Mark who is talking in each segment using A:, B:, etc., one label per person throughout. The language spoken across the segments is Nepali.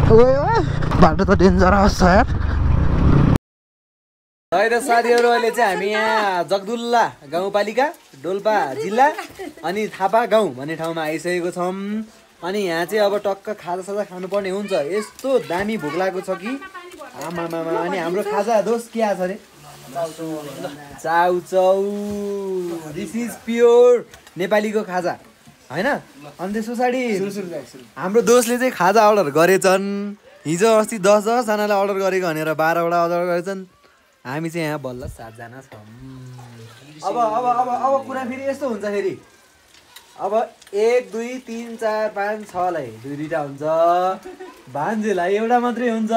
A: बाटो त डेन्जरस छ यार।
B: है त साथीहरू, अहिले चाहिँ हामी यहाँ जगदुल्ला गाउँपालिका डोल्पा जिल्ला अनि थापा गाउँ भन्ने ठाउँमा आइसकेको छौँ। अनि यहाँ चाहिँ अब टक्क खाजासाजा खानुपर्ने हुन्छ। यस्तो दामी भोक लागेको छ कि आमामामा। अनि हाम्रो खाजा दोष के आछ अरे? चाउचाउ। दिस इज प्योर नेपालीको खाजा होइन। अनि त्यस पछाडि हाम्रो दोस्तले चाहिँ खाजा अर्डर गरेछन्। हिजो अस्ति 10-10जनालाई अर्डर गरेको भनेर 12वटा अर्डर गरेछन्। हामी चाहिँ यहाँ बल्ल 7 जना छौँ। अब कुरा फेरि यस्तो हुन्छ फेरि। अब 1 2 3 4 5 6 लाई 2-2टा हुन्छ। भान्जेलाई एउटा मात्रै हुन्छ।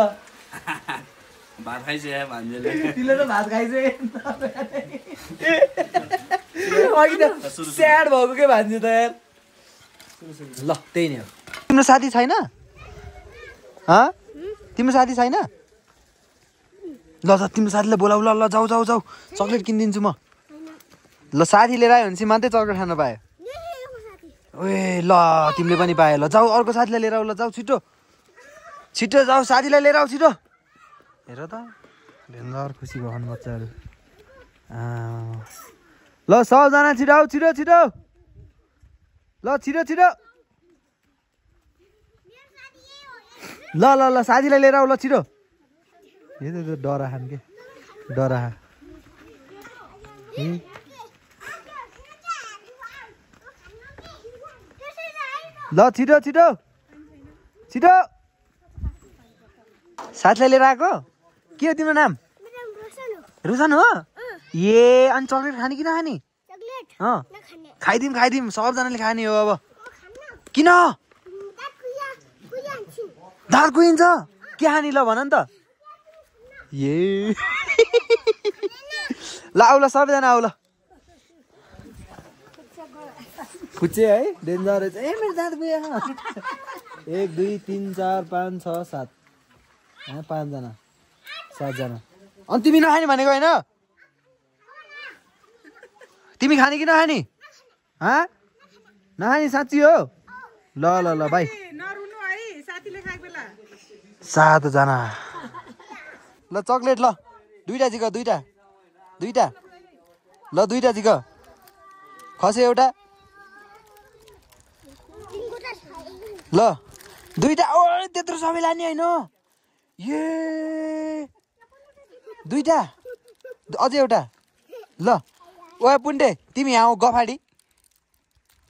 C: भात खाइसक्यो भान्जेले।
B: तिले त भात खाइसके। अघि त स्याड भएको के भान्जे त यार। ल त्यही नै हो।
A: तिम्रो साथी छैन? तिम्रो साथी छैन? ल तिम्रो साथीलाई बोलाउ। ल जाऊ जाऊ जाऊ, चक्लेट किनिदिन्छु म। ल साथी लिएर आयो भने चाहिँ मात्रै चक्लेट खान पायो। ओए ल तिमीले पनि पायो। ल जाऊ अर्को साथीलाई लिएर आऊ। ल जाऊ छिटो छिटो जाऊ, साथीलाई लिएर आऊ छिटो। हेर त डेन्जर खुसी भवन बच्चाहरू। ल 100जना छिटो आऊ, छिटो छिटो। ल छिटो छिटो। ल ल ल साथीलाई लिएर आऊ। ल छिटो। यो त डरा खान के डरा। ल छिटो छिटो छिटो। साथीलाई लिएर आएको? के हो तिम्रो नाम? रोशन हो? ए अनि चक्लेट खाने कि नखाने? खाइदिउँ खाइदिउँ, सबजनाले खाने हो। अब किन दाल कुहिन्छ? के खाने ल भन नि त। ए ल आऊ ल सबैजना आऊ। ल खुच्चे है डेन्जर रहेछ। ए मेरो दाँत कुहियो। 1 2 3 4 5 6 7 5 जना 7 जना। अनि तिमी नखाने भनेको होइन? तिमी खाने कि नखाने? नखाने साँच्ची हो? ल ल ल भाइ 7 जना। ल चक्लेट ल 2टा जिग 2टा 2टा। ल 2टा जिग खसे एउटा। ल 2टा। ओ त्यत्रो सबै लाने होइन। ए 2टा अझै एउटा। ल ओ पुन्टे तिमी यहाँ आऊ गफाडी।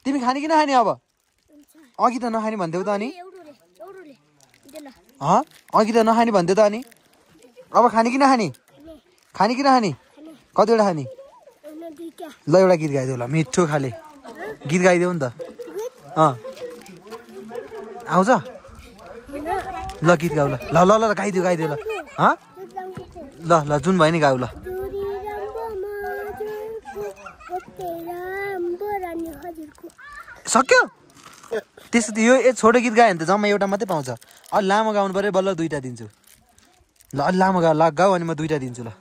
A: तिमी खाने कि नखाने? अब अघि त नखाने भन्थ्यौ त अनि। अघि त नखाने भन्थ्यौ त अनि। अब खाने कि नखाने? खाने कि नखाने? कतिवटा खाने? ल एउटा गीत गाइदेऊ। ल मिठो खाले गीत गाइदेऊ नि त। आउँछ? ल गीत गाऊ। ल ल ल ल गाइदेऊ गाइदेऊ। ल ल ल जुन भयो नि गाऊ। ल सक्यो? त्यस्तो त यो छोटो गीत गायो भने त जम्मा एउटा मात्रै पाउँछ। अलि लामो गाउनु पऱ्यो। बल्ल 2टा दिन्छु। ल अलि लामो गाऊ अनि म 2टा दिन्छु। ल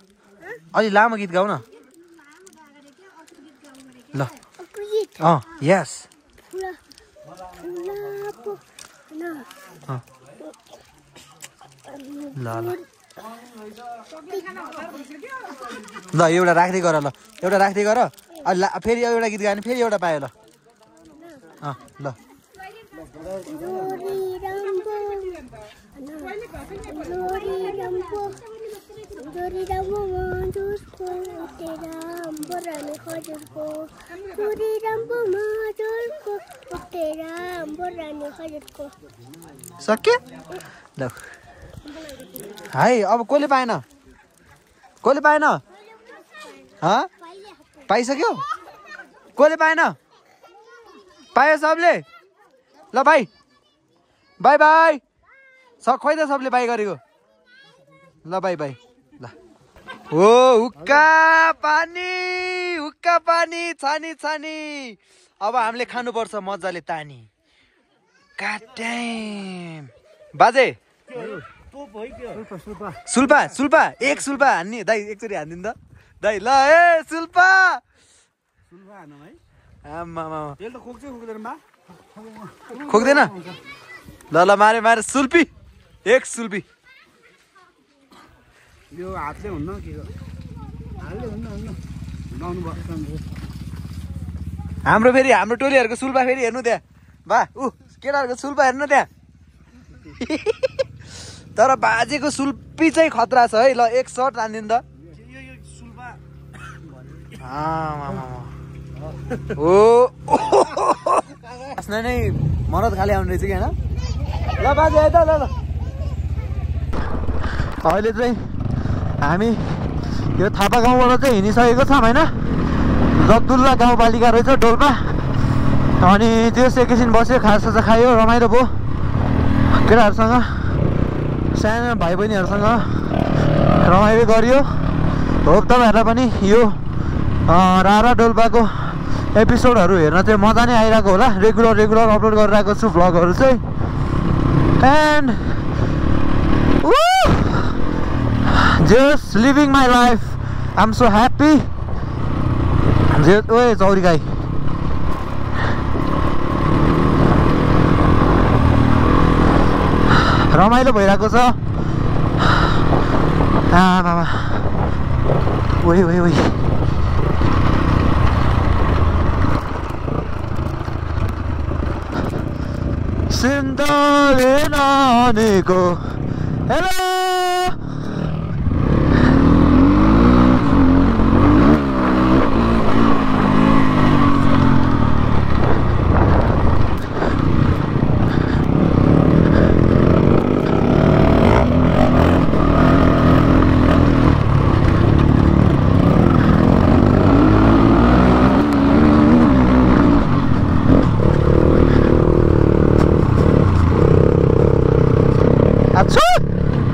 A: अलि लामो गीत गाऊ न। ल यस। ल ल ल एउटा राख्दै गर। ल एउटा राख्दै गर। फेरि एउटा गीत गायो भने फेरि एउटा पायो। ल ल सक्यो? ल हाई अब कसले पाएन? कसले पाएन? पाइसक्यो? कसले पाएन? पायो सबले? ल भाइ बाई बाई। खोइ त सबले बाई गरेको। ल बाई बाई। ल ओ हुक्का पानी छानी छानी। अब हामीले खानुपर्छ मजाले तानी। काट्याम बाजे सुल्पा सुल्पा एक सुल्पा हान्ने दाइ। एकचोटि हान्दिनु त दाइ। ल ए सुल्पा खोक्दैन। ल ल मारे मारे सुल्पी एक सुल्पी
D: यो हातले हुन्न के हातले हुन्न लाउनु पर्छ
A: हाम्रो फेरि हाम्रो टोलीहरूको सुल्पा फेरि हेर्नु त्यहाँ बा केटाहरूको सुल्पा हेर्नु त्यहाँ तर बाजेको सुल्पी चाहिँ खतरा छ है ल एक सर्ट हानिदिनु त नै मरद खाली आउने रहेछ कि होइन ल बाजे आयो त ल अहिले चाहिँ हामी यो थापा गाउँबाट चाहिँ हिँडिसकेको छौँ होइन जगदुल्ला गाउँपालिका रहेछ डोल्पा अनि त्यो एकैछिन बस्यो खाजासाजा खायो रमाइलो भयो केटाहरूसँग सानो भाइ बहिनीहरूसँग रमाइलो गरियो होप तपाईँहरूलाई पनि यो रारा डोल्पाको एपिसोडहरू हेर्न चाहिँ मजा नै आइरहेको होला रेगुलर अपलोड गरिरहेको छु भ्लगहरू चाहिँ and just living my life. I'm so happy. ओए चौरी गाई रमाइलो भइरहेको छ मामा ओइ सिन्धुले नानीको हेलो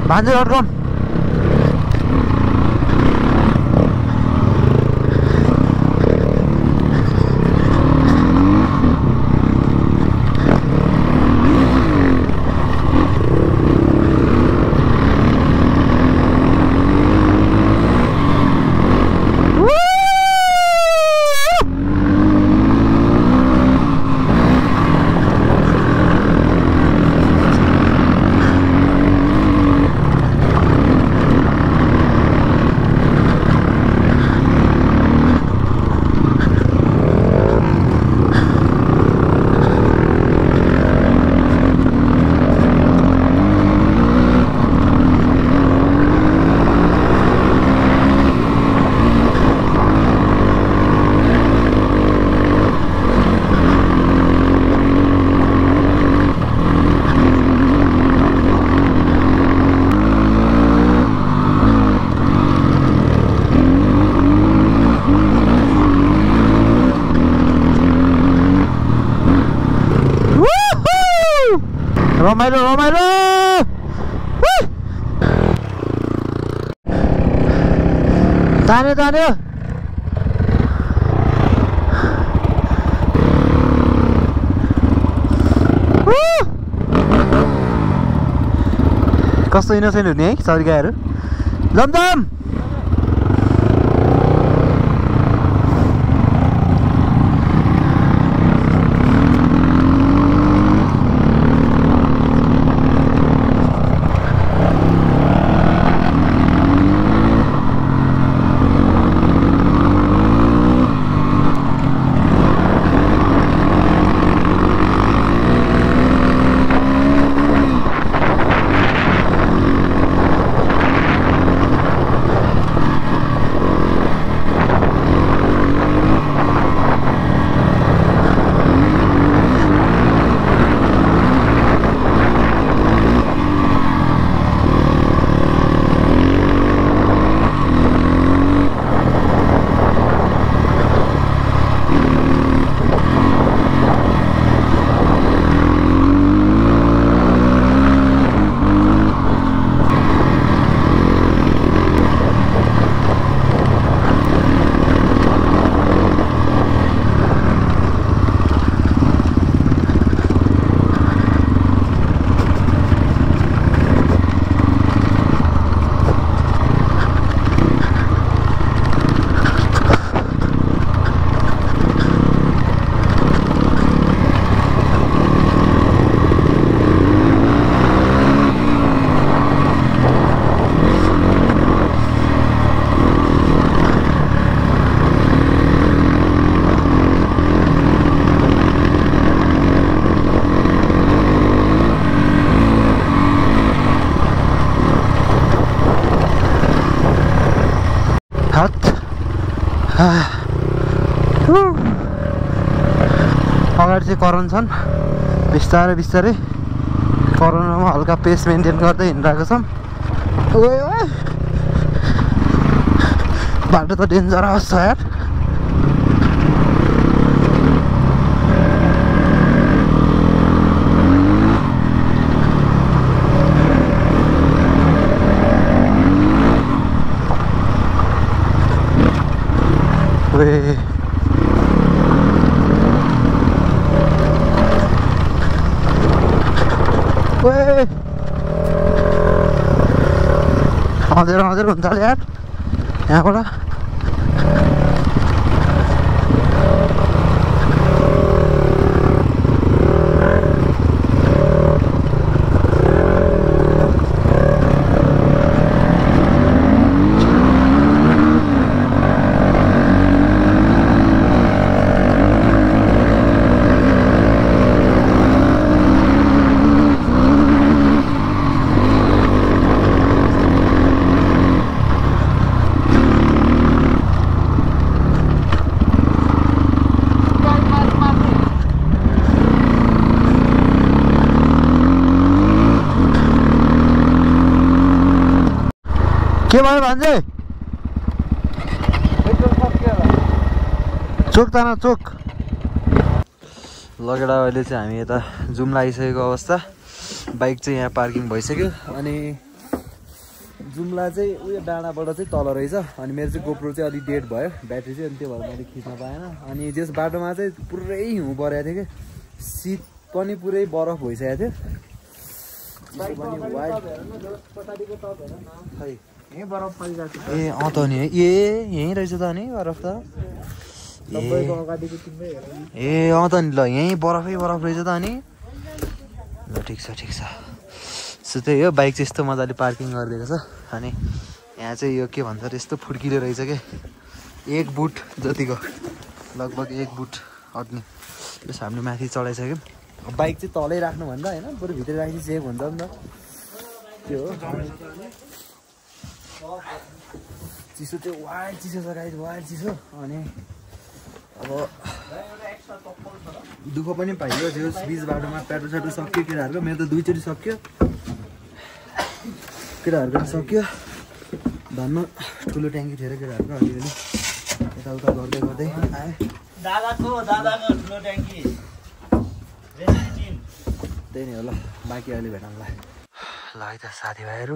A: भान्जे.com रमाइलो तान्यो कस्तो इनोसेन्ट हुने है सर्गाहरू जमजम हत अगाडि चाहिँ करण छन् बिस्तारै बिस्तारै करणमा हल्का पेस मेन्टेन गर्दै हिँडिरहेको छौँ बाटो त डेन्जरस छ यार अँधेरो अँधेरो हुन्छ यार यहाँबाट के भयो भान्जे चोक ताना चोक लगेडा अहिले चाहिँ हामी यता जुम्ला आइसकेको अवस्था बाइक चाहिँ यहाँ पार्किङ भइसक्यो अनि जुम्ला चाहिँ उयो डाँडाबाट चाहिँ तल रहेछ अनि मेरो चाहिँ गोप्रो चाहिँ अलिक डेड भयो ब्याट्री चाहिँ अनि त्यो भएर मैले खिच्न पाएन अनि त्यस बाटोमा चाहिँ पुरै हिउँ परेको थियो कि सिट पनि पुरै बरफ भइसकेको थियो
D: यही बरफ परिरहेको छ
A: ए अँ त नि है ए यहीँ रहेछ त नि बरफ त
D: तपाईँको अगाडिको तिमीले हेर
A: ए अँ त नि ल यहीँ बरफै बरफ रहेछ त अनि ल ठिक छ सो त्यही हो बाइक चाहिँ यस्तो मजाले पार्किङ गरिदिएको छ अनि यहाँ चाहिँ यो के भन्छ यस्तो फुड्किलो रहेछ क्या 1 बुट जतिको लगभग 1 बुट अट्ने त्यस हामीले माथि चढाइसक्यौँ बाइक चाहिँ तलै राख्नुभन्दा होइन बरु भित्र राख्ने सेफ हुन्छ नि त त्यो हो चिसो त्यो वाइड चिसो छ गाइस वाइड चिसो अनि अब दुःख पनि पाइयो त्यो बिच बाटोमा पेट्रोल सेट्रोल सक्यो केटाहरूको मेरो त 2 चोटि सक्यो केटाहरूको पनि सक्यो धन्न ठुलो ट्याङ्की थियो अरे केटाहरूको अलिअलि यताउता गर्दै गर्दै आएँ
C: दादाको ठुलो ट्याङ्की
A: त्यही नै हो ल बाँकी अहिले भेटौँला ल है त साथीभाइहरू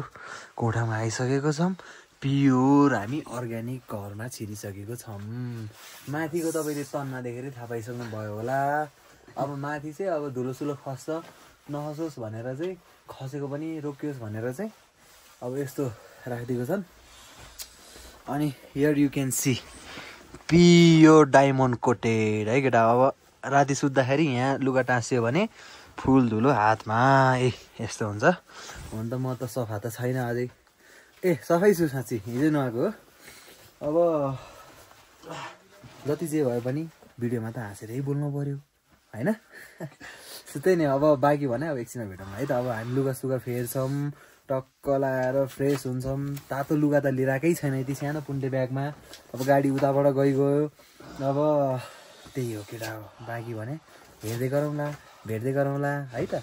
A: कोठामा आइसकेको छौँ प्योर हामी अर्ग्यानिक घरमा छिरिसकेको छौँ माथिको तपाईँले तन्ना देखेर थाहा पाइसक्नु भयो होला अब माथि चाहिँ अब धुलोसुलो खस्छ नखसोस् भनेर चाहिँ खसेको पनि रोकियोस् भनेर चाहिँ अब यस्तो राखिदिएको छन् अनि here you can see pure diamond coated है केटा अब राति सुत्दाखेरि यहाँ लुगा टाँसियो भने फुल धुलो हातमा ए यस्तो हुन्छ हुन त म त सफा त छैन अझै ए सफै छु साँच्ची हिजो नआएको हो अब जति जे भए पनि भिडियोमा त हाँसेरै बोल्नु पऱ्यो होइन त्यही नै अब बाँकी भने अब एकछिनमा भेटौँ है त अब हामी लुगा सुगा फेर्छौँ टक्क लाएर फ्रेस हुन्छौँ तातो लुगा त लिएर आएकै छैन यति सानो पुन्टे ब्यागमा अब गाडी उताबाट गइगयो अब त्यही हो केटा हो बाँकी भने भेट्दै गरौँला है त